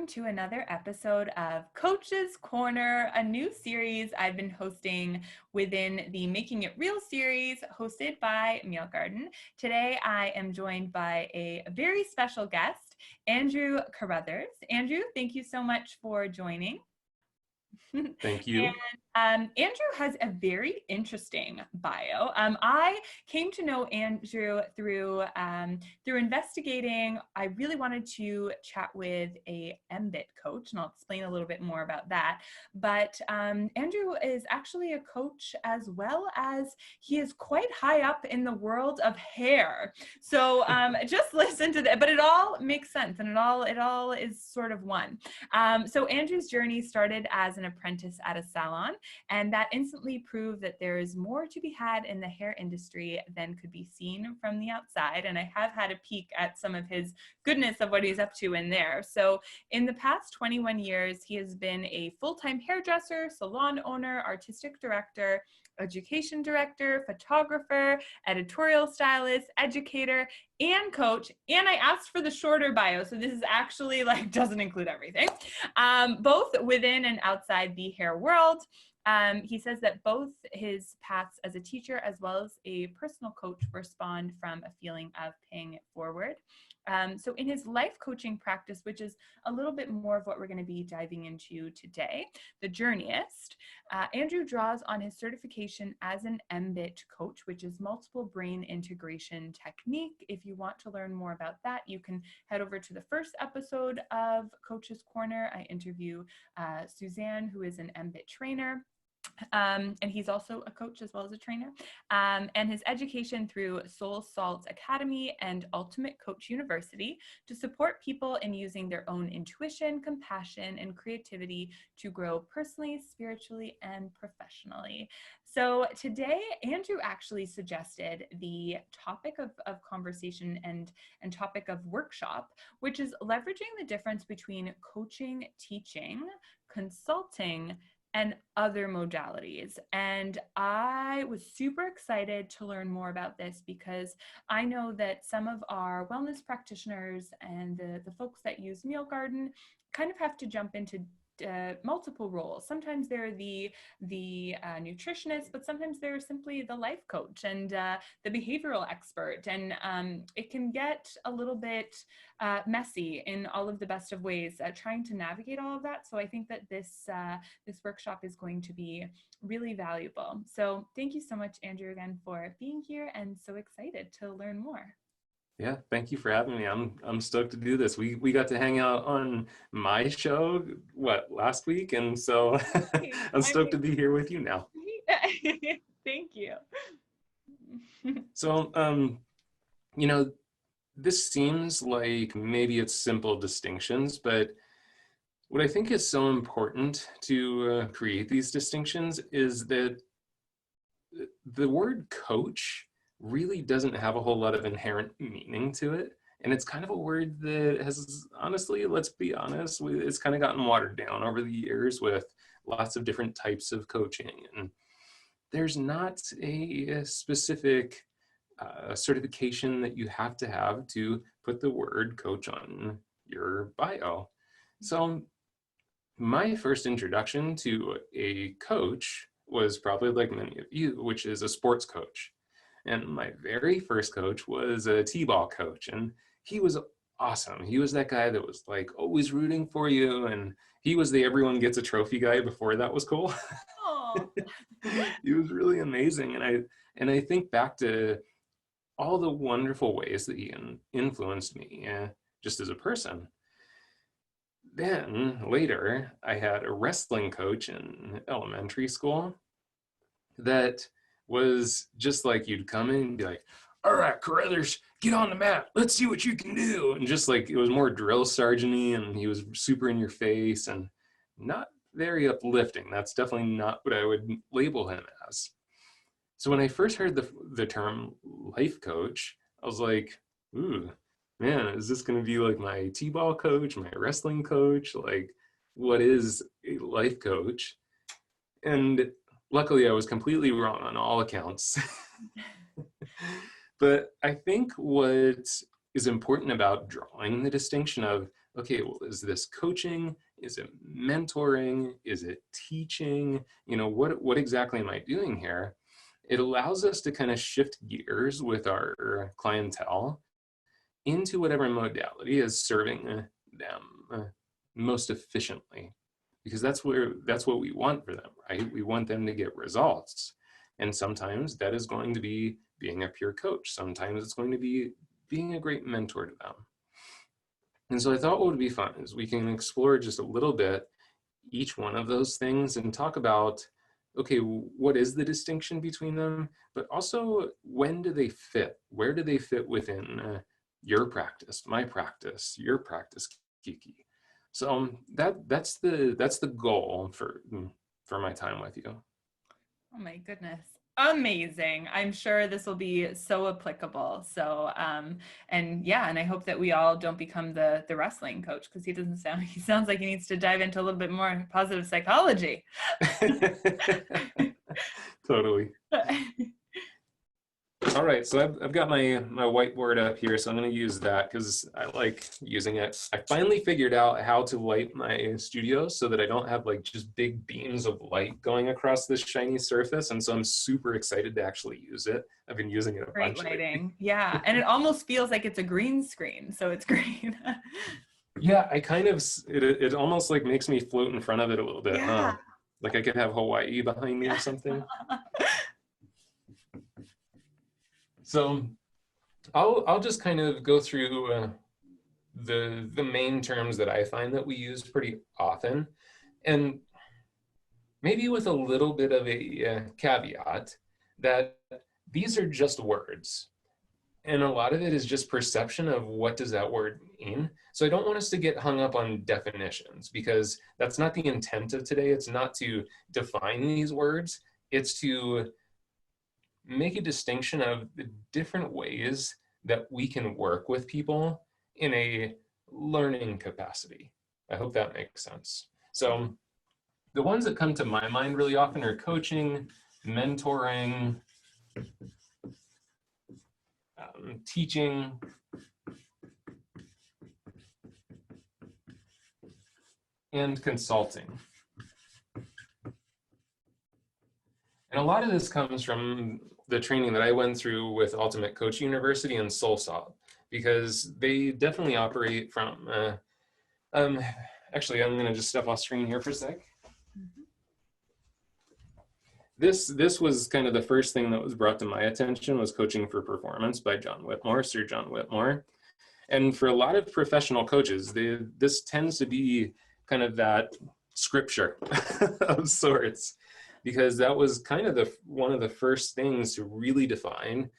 to another episode of Coach's Corner, a new series I've been hosting within the Making It Real series hosted by Meal Garden. Today, I am joined by a very special guest, Andrew Carruthers. Andrew, thank you so much for joining. Thank you. And Andrew has a very interesting bio. I came to know Andrew through investigating. I really wanted to chat with a MBIT coach, and I'll explain a little bit more about that. But Andrew is actually a coach as well as he is quite high up in the world of hair. So just listen to that. But it all makes sense, and it all is sort of one. So Andrew's journey started as an apprentice at a salon, and that instantly proved that there is more to be had in the hair industry than could be seen from the outside. And I have had a peek at some of his goodness of what he's up to in there. So in the past 21 years, he has been a full-time hairdresser, salon owner, artistic director, education director, photographer, editorial stylist, educator, and coach. And I asked for the shorter bio, so this is actually doesn't include everything, both within and outside the hair world. He says that both his paths as a teacher as well as a personal coach were spawned from a feeling of paying it forward. So in his life coaching practice, which is a little bit more of what we're going to be diving into today, the Journeyist, Andrew draws on his certification as an MBIT coach, which is multiple brain integration technique. If you want to learn more about that, you can head over to the first episode of Coach's Corner. I interview Suzanne, who is an MBIT trainer. And he's also a coach as well as a trainer. And his education through Soul Salt Academy and Ultimate Coach University to support people in using their own intuition, compassion, and creativity to grow personally, spiritually, and professionally. So today, Andrew actually suggested the topic of conversation and topic of workshop, which is leveraging the difference between coaching, teaching, consulting, and other modalities. And I was super excited to learn more about this because I know that some of our wellness practitioners and the folks that use Meal Garden kind of have to jump into multiple roles. Sometimes they're the nutritionist, but sometimes they're simply the life coach and the behavioral expert. And it can get a little bit messy in all of the best of ways, trying to navigate all of that. So I think that this workshop is going to be really valuable. So thank you so much, Andrew, again for being here, and so excited to learn more. Yeah, thank you for having me. I'm stoked to do this. We got to hang out on my show last week, and so I'm stoked to be here with you now. Thank you. So this seems like maybe it's simple distinctions, but what I think is so important to create these distinctions is that the word coach really doesn't have a whole lot of inherent meaning to it. And it's kind of a word that has, honestly, let's be honest, it's kind of gotten watered down over the years with lots of different types of coaching. And there's not a specific certification that you have to put the word coach on your bio. So my first introduction to a coach was probably like many of you, which is a sports coach. And my very first coach was a t-ball coach, and he was awesome. He was that guy that was like always rooting for you, and he was the everyone gets a trophy guy before that was cool. He was really amazing, and I think back to all the wonderful ways that he influenced me just as a person. Then later, I had a wrestling coach in elementary school that was just like, you'd come in and be like, all right, Carruthers, get on the mat. Let's see what you can do. And just like, it was more drill sergeant-y, and he was super in your face and not very uplifting. That's definitely not what I would label him as. So when I first heard the term life coach, I was like, ooh, man, is this going to be like my t-ball coach, my wrestling coach? Like, what is a life coach? And luckily, I was completely wrong on all accounts. But I think what is important about drawing the distinction of okay, well, is this coaching? Is it mentoring? Is it teaching? You know, what exactly am I doing here? It allows us to kind of shift gears with our clientele into whatever modality is serving them most efficiently, because that's what we want for them, right? We want them to get results, and sometimes that is going to be being a peer coach. Sometimes it's going to be being a great mentor to them. And so I thought what would be fun is we can explore just a little bit each one of those things and talk about, okay, what is the distinction between them, but also when do they fit? Where do they fit within your practice, my practice, your practice, Kiki? So that's the goal for my time with you. Oh my goodness. Amazing. I'm sure this will be so applicable. So, and yeah, and I hope that we all don't become the wrestling coach, because he sounds like he needs to dive into a little bit more positive psychology. Totally. All right, so I've got my whiteboard up here, so I'm going to use that because I like using it. I finally figured out how to light my studio so that I don't have like just big beams of light going across this shiny surface, and so I'm super excited to actually use it. I've been using it a Great bunch lighting. Yeah, and it almost feels like it's a green screen, so it's great. Yeah, I kind of, it almost like makes me float in front of it a little bit, huh? Yeah. Like I could have Hawaii behind me or something. So I'll just kind of go through the main terms that I find that we use pretty often, and maybe with a little bit of a caveat that these are just words. And a lot of it is just perception of what does that word mean. So I don't want us to get hung up on definitions, because that's not the intent of today. It's not to define these words. It's to make a distinction of the different ways that we can work with people in a learning capacity. I hope that makes sense. So the ones that come to my mind really often are coaching, mentoring, teaching, and consulting. And a lot of this comes from the training that I went through with Ultimate Coach University and SoulSolve, because they definitely operate from, actually, I'm going to just step off screen here for a sec. This was kind of the first thing that was brought to my attention, was Coaching for Performance by Sir John Whitmore. And for a lot of professional coaches, this tends to be kind of that scripture of sorts, because that was kind of one of the first things to really define,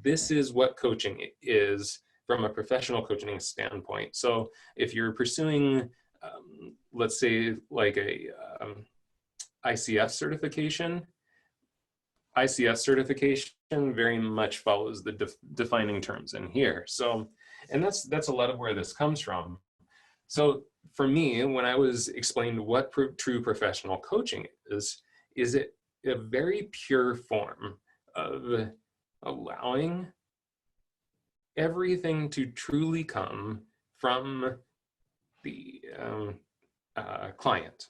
this is what coaching is from a professional coaching standpoint. So if you're pursuing, let's say like a ICF certification very much follows the defining terms in here. So, and that's a lot of where this comes from. So for me, when I was explained what true professional coaching is it a very pure form of allowing everything to truly come from the client.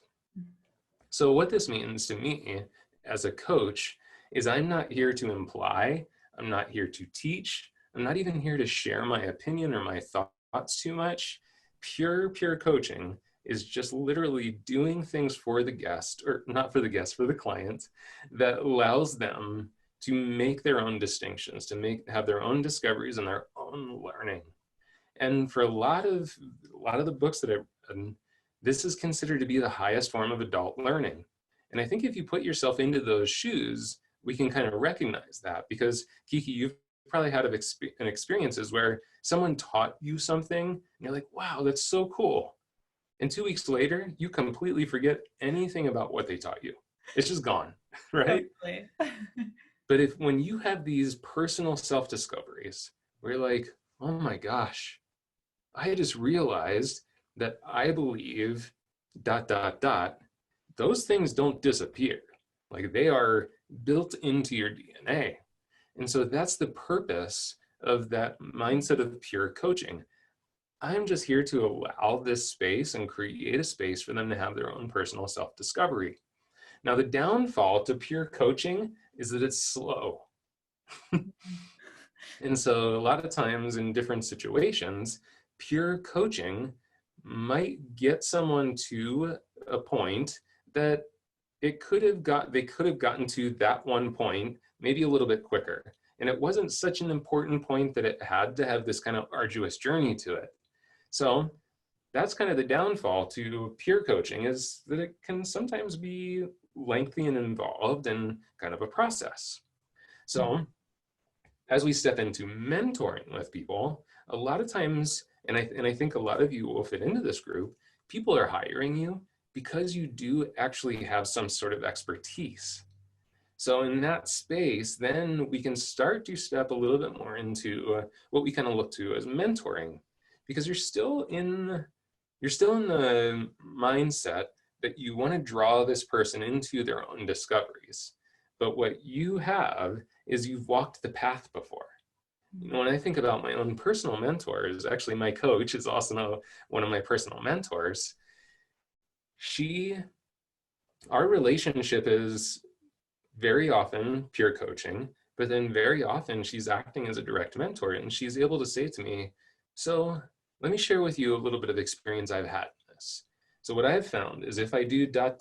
So what this means to me as a coach is I'm not here to imply, I'm not here to teach, I'm not even here to share my opinion or my thoughts too much. Pure have is just literally doing things for the guest, or not for the guest, for the client, that allows them to make their own distinctions, to have their own discoveries and their own learning. And for a lot of the books that I've read, this is considered to be the highest form of adult learning. And I think if you put yourself into those shoes, we can kind of recognize that, because Kiki, you've probably had experiences where someone taught you something and you're like, wow, that's so cool. And 2 weeks later, you completely forget anything about what they taught you. It's just gone, right? Totally. But when you have these personal self-discoveries where you're like, oh my gosh, I just realized that I believe ... those things don't disappear. Like, they are built into your DNA. And so that's the purpose of that mindset of pure coaching. I'm just here to allow this space and create a space for them to have their own personal self-discovery. Now, the downfall to pure coaching is that it's slow. And so a lot of times in different situations, pure coaching might get someone to a point that they could have gotten to that one point maybe a little bit quicker. And it wasn't such an important point that it had to have this kind of arduous journey to it. So that's kind of the downfall to peer coaching, is that it can sometimes be lengthy and involved and kind of a process. So as we step into mentoring with people, a lot of times, and I think a lot of you will fit into this group, people are hiring you because you do actually have some sort of expertise. So in that space, then we can start to step a little bit more into what we kind of look to as mentoring, because you're still in the mindset that you want to draw this person into their own discoveries. But what you have is you've walked the path before. You know, when I think about my own personal mentors, actually my coach is also one of my personal mentors. Our relationship is very often peer coaching, but then very often she's acting as a direct mentor, and she's able to say to me, so let me share with you a little bit of experience I've had in this. So what I've found is if I do ... that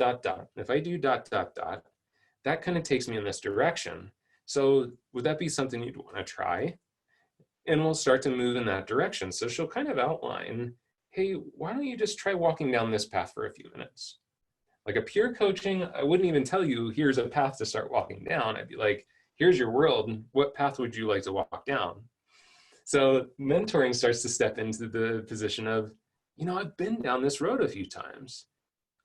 kind of takes me in this direction. So would that be something you'd want to try? And we'll start to move in that direction. So she'll kind of outline, hey, why don't you just try walking down this path for a few minutes? Like a peer coaching, I wouldn't even tell you, here's a path to start walking down. I'd be like, here's your world. What path would you like to walk down? So mentoring starts to step into the position of, you know, I've been down this road a few times.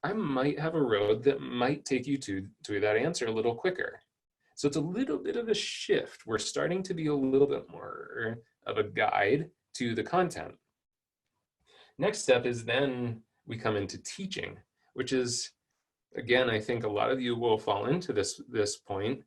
I might have a road that might take you to that answer a little quicker. So it's a little bit of a shift. We're starting to be a little bit more of a guide to the content. Next step is then we come into teaching, which is, again, I think a lot of you will fall into this point.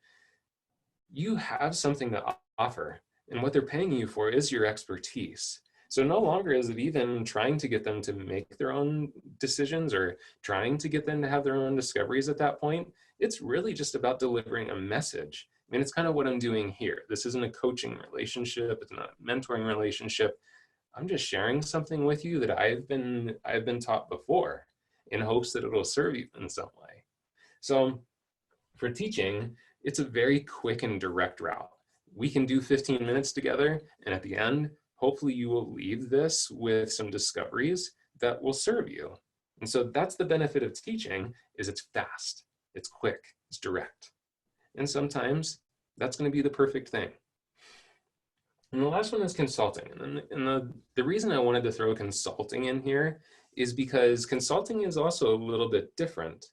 You have something to offer, and what they're paying you for is your expertise. So no longer is it even trying to get them to make their own decisions or trying to get them to have their own discoveries at that point. It's really just about delivering a message. I mean, it's kind of what I'm doing here. This isn't a coaching relationship. It's not a mentoring relationship. I'm just sharing something with you that I've been taught before in hopes that it'll serve you in some way. So for teaching, it's a very quick and direct route. We can do 15 minutes together, and at the end, hopefully you will leave this with some discoveries that will serve you. And so that's the benefit of teaching, is it's fast, it's quick, it's direct. And sometimes that's going to be the perfect thing. And the last one is consulting. And the reason I wanted to throw consulting in here is because consulting is also a little bit different.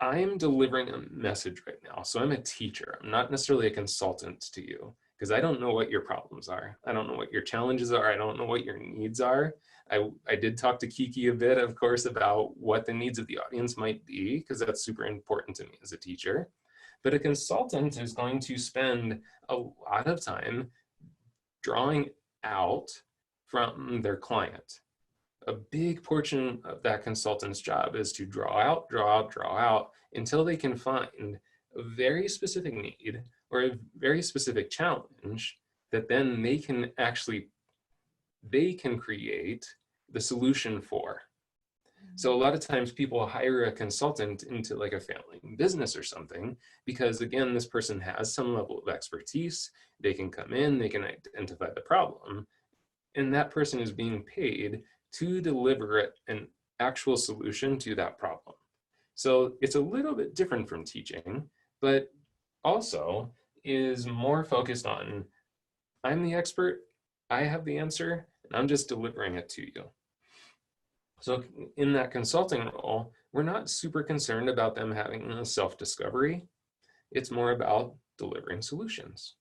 I'm delivering a message right now. So I'm a teacher. I'm not necessarily a consultant to you, because I don't know what your problems are. I don't know what your challenges are. I don't know what your needs are. I did talk to Kiki a bit, of course, about what the needs of the audience might be, because that's super important to me as a teacher. But a consultant is going to spend a lot of time drawing out from their client. A big portion of that consultant's job is to draw out until they can find a very specific need or a very specific challenge that then they can create the solution for. So a lot of times people hire a consultant into like a family business or something, because again, this person has some level of expertise. They can come in, they can identify the problem, and that person is being paid to deliver an actual solution to that problem. So it's a little bit different from teaching, but also is more focused on, I'm the expert, I have the answer, and I'm just delivering it to you. So in that consulting role, we're not super concerned about them having a self-discovery. It's more about delivering solutions.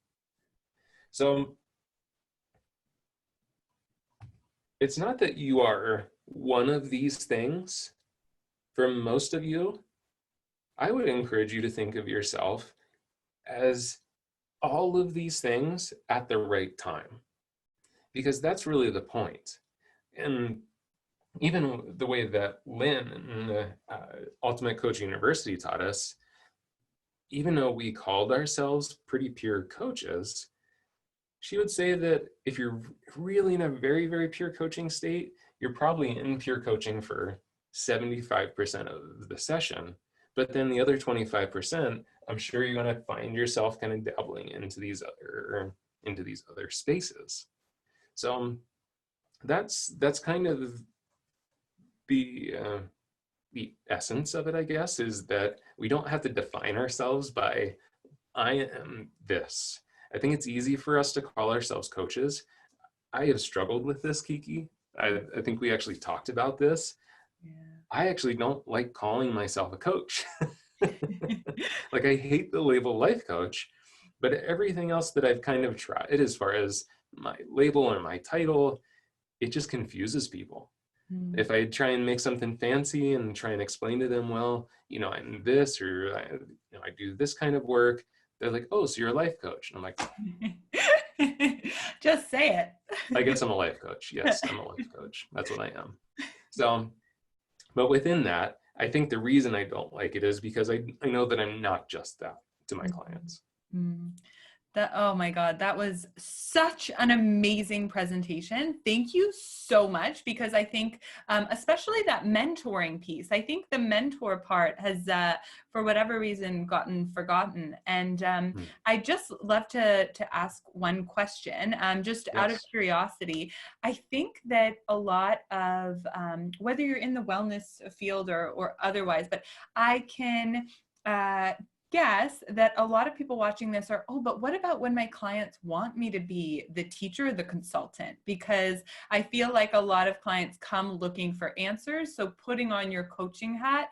So it's not that you are one of these things. For most of you, I would encourage you to think of yourself as all of these things at the right time, because that's really the point. And even the way that Lynn and the Ultimate Coach University taught us, even though we called ourselves pretty pure coaches, she would say that if you're really in a very, very pure coaching state, you're probably in pure coaching for 75% of the session. But then the other 25%, I'm sure you're going to find yourself kind of dabbling into these other spaces. So that's kind of the essence of it, I guess, is that we don't have to define ourselves by I am this. I think it's easy for us to call ourselves coaches. I have struggled with this, Kiki. I think we actually talked about this. Yeah. I actually don't like calling myself a coach. Like, I hate the label life coach, but everything else that I've kind of tried as far as my label or my title, it just confuses people. If I try and make something fancy and try and explain to them, well, I'm this, or I do this kind of work, they're like, oh, so you're a life coach. And I'm like, just say it. I guess I'm a life coach. Yes, I'm a life coach. That's what I am. So, but within that, I think the reason I don't like it is because I know that I'm not just that to my clients. Oh my God, that was such an amazing presentation. Thank you so much, because I think, especially that mentoring piece, I think the mentor part has, for whatever reason, gotten forgotten. And I just love to ask one question, just out of curiosity. I think that a lot of, whether you're in the wellness field or otherwise, but I can guess that a lot of people watching this are, oh, but what about when my clients want me to be the teacher or the consultant? Because I feel like a lot of clients come looking for answers. So putting on your coaching hat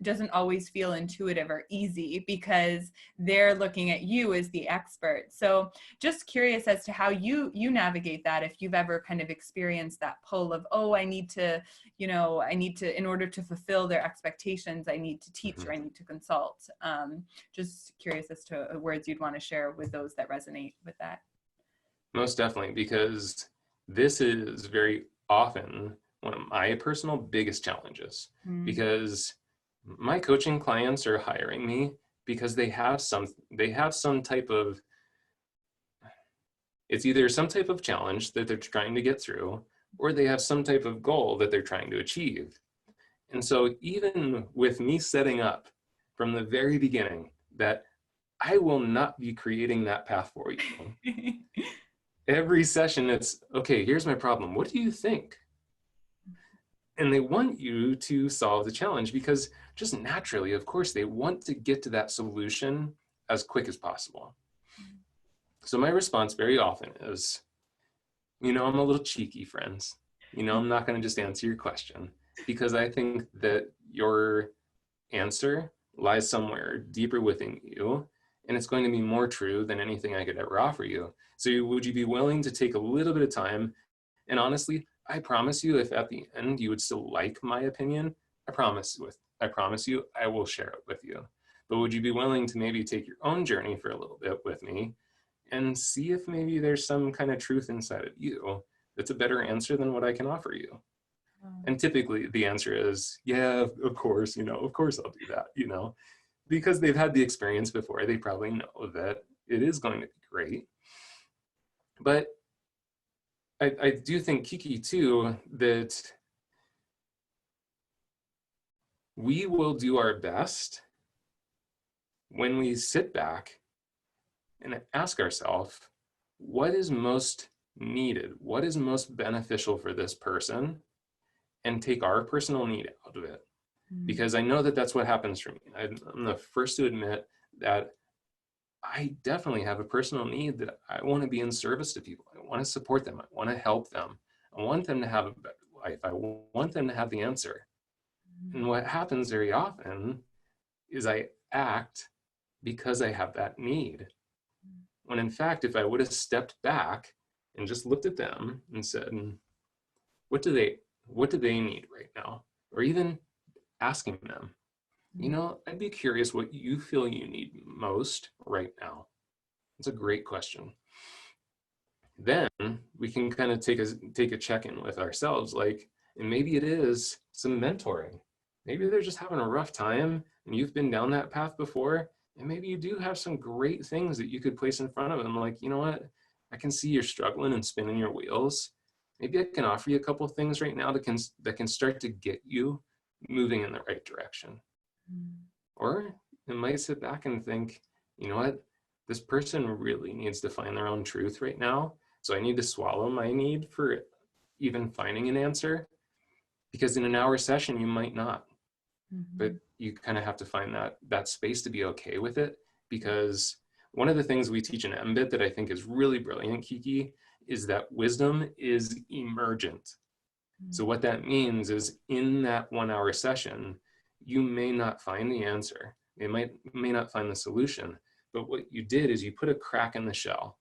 doesn't always feel intuitive or easy, because they're looking at you as the expert. So just curious as to how you navigate that, if you've ever kind of experienced that pull of, oh, I need to, in order to fulfill their expectations, I need to teach or I need to consult. Just curious as to words you'd want to share with those that resonate with that. Most definitely, because this is very often one of my personal biggest challenges, because my coaching clients are hiring me because they have some type of, it's either some type of challenge that they're trying to get through, or they have some type of goal that they're trying to achieve. And so even with me setting up from the very beginning that I will not be creating that path for you, every session it's, okay, here's my problem. What do you think? And they want you to solve the challenge, because just naturally, of course, they want to get to that solution as quick as possible. So my response very often is, I'm a little cheeky, friends. I'm not going to just answer your question, because I think that your answer lies somewhere deeper within you, and it's going to be more true than anything I could ever offer you. So would you be willing to take a little bit of time? And honestly, I promise you, if at the end you would still like my opinion, I promise you, I will share it with you. But would you be willing to maybe take your own journey for a little bit with me and see if maybe there's some kind of truth inside of you that's a better answer than what I can offer you? And typically the answer is, yeah, of course, of course I'll do that, because they've had the experience before. They probably know that it is going to be great. But I do think, Kiki, too, that we will do our best when we sit back and ask ourselves, what is most needed? What is most beneficial for this person? And take our personal need out of it. Because I know that that's what happens for me. I'm the first to admit that I definitely have a personal need that I want to be in service to people. I want to support them. I want to help them. I want them to have a better life. I want them to have the answer. And what happens very often is I act because I have that need. When in fact, if I would have stepped back and just looked at them and said, what do they need right now? Or even asking them, I'd be curious what you feel you need most right now. It's a great question. Then we can kind of take a check-in with ourselves, like, and maybe it is some mentoring. Maybe they're just having a rough time and you've been down that path before, and maybe you do have some great things that you could place in front of them. Like, you know what? I can see you're struggling and spinning your wheels. Maybe I can offer you a couple of things right now that can start to get you moving in the right direction. Or it might sit back and think, you know what? This person really needs to find their own truth right now. So I need to swallow my need for even finding an answer, because in an hour session, you might not. But you kind of have to find that space to be okay with it, because one of the things we teach in MBIT that I think is really brilliant, Kiki, is that wisdom is emergent. So what that means is in that 1 hour session, you may not find the answer. You may not find the solution, but what you did is you put a crack in the shell.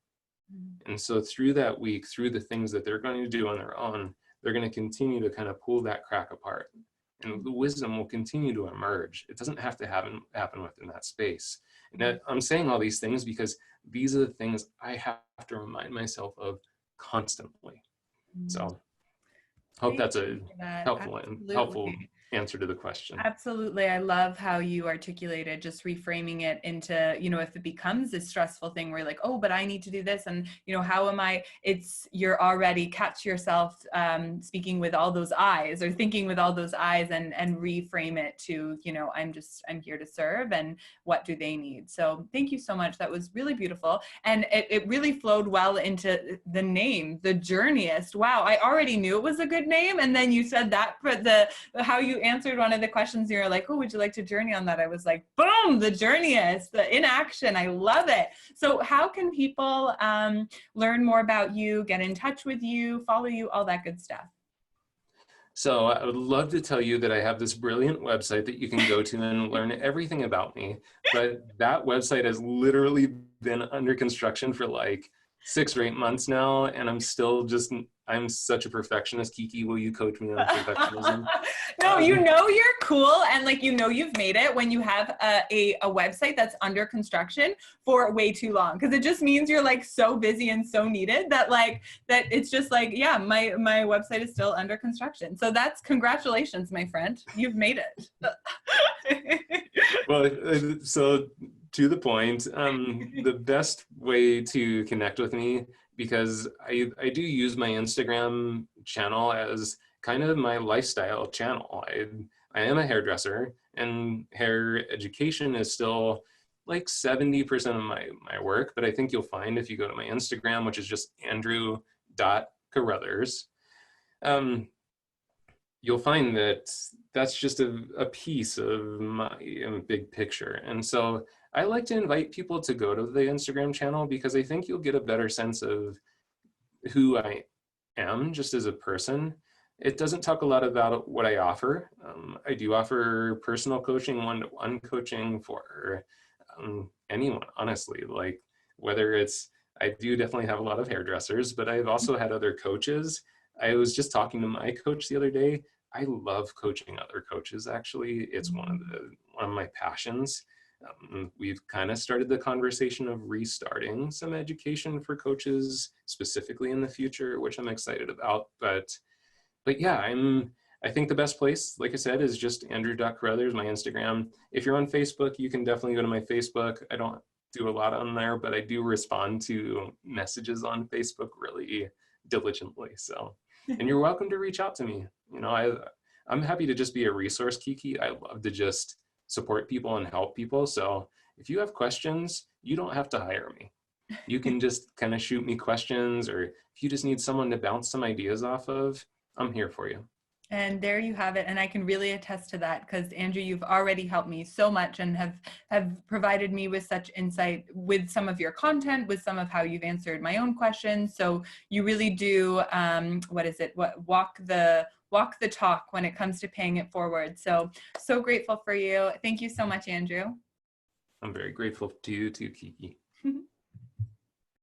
And so through that week, through the things that they're going to do on their own, they're going to continue to kind of pull that crack apart. And the wisdom will continue to emerge. It doesn't have to happen within that space. And I'm saying all these things because these are the things I have to remind myself of constantly. So hope that's a helpful answer to the question. Absolutely. I love how you articulated just reframing it into, you know, if it becomes this stressful thing where you're like, oh, but I need to do this. And, you know, how am I, you're already catch yourself speaking with all those eyes or thinking with all those eyes and reframe it to, you know, I'm here to serve, and what do they need? So thank you so much. That was really beautiful. And it really flowed well into the name, The Journeyist. Wow. I already knew it was a good name. And then you said that, but how you answered one of the questions, you're like, oh, would you like to journey on that? I was like, boom, The Journeyist, the in action. I love it. So how can people learn more about you, get in touch with you, follow you, all that good stuff? So I would love to tell you that I have this brilliant website that you can go to and learn everything about me. But that website has literally been under construction for like 6 or 8 months now. And I'm such a perfectionist. Kiki, will you coach me on perfectionism? No, you know you're cool, and like, you know, you've made it when you have a website that's under construction for way too long, because it just means you're like so busy and so needed that it's just like, yeah, my website is still under construction. So that's, congratulations, my friend, you've made it. Well, so to the point, the best way to connect with me, because I do use my Instagram channel as kind of my lifestyle channel. I am a hairdresser, and hair education is still like 70% of my work, but I think you'll find if you go to my Instagram, which is just Andrew.Carruthers, you'll find that that's just a piece of my big picture. And so I like to invite people to go to the Instagram channel, because I think you'll get a better sense of who I am just as a person. It doesn't talk a lot about what I offer. I do offer personal coaching, one-to-one coaching for anyone, honestly. Like, whether it's, I do definitely have a lot of hairdressers, but I've also had other coaches. I was just talking to my coach the other day. I love coaching other coaches, actually. It's one of my passions. We've kind of started the conversation of restarting some education for coaches specifically in the future, which I'm excited about. But yeah, I think the best place, like I said, is just Andrew.Carruthers, my Instagram. If you're on Facebook, you can definitely go to my Facebook. I don't do a lot on there, but I do respond to messages on Facebook really diligently. So, and you're welcome to reach out to me. You know, I'm happy to just be a resource, Kiki. I love to just support people and help people. So if you have questions, you don't have to hire me. You can just kind of shoot me questions, or if you just need someone to bounce some ideas off of, I'm here for you. And there you have it. And I can really attest to that, because Andrew, you've already helped me so much and have provided me with such insight with some of your content, with some of how you've answered my own questions. So you really do, walk the talk when it comes to paying it forward. So grateful for you. Thank you so much, Andrew. I'm very grateful to you too, Kiki.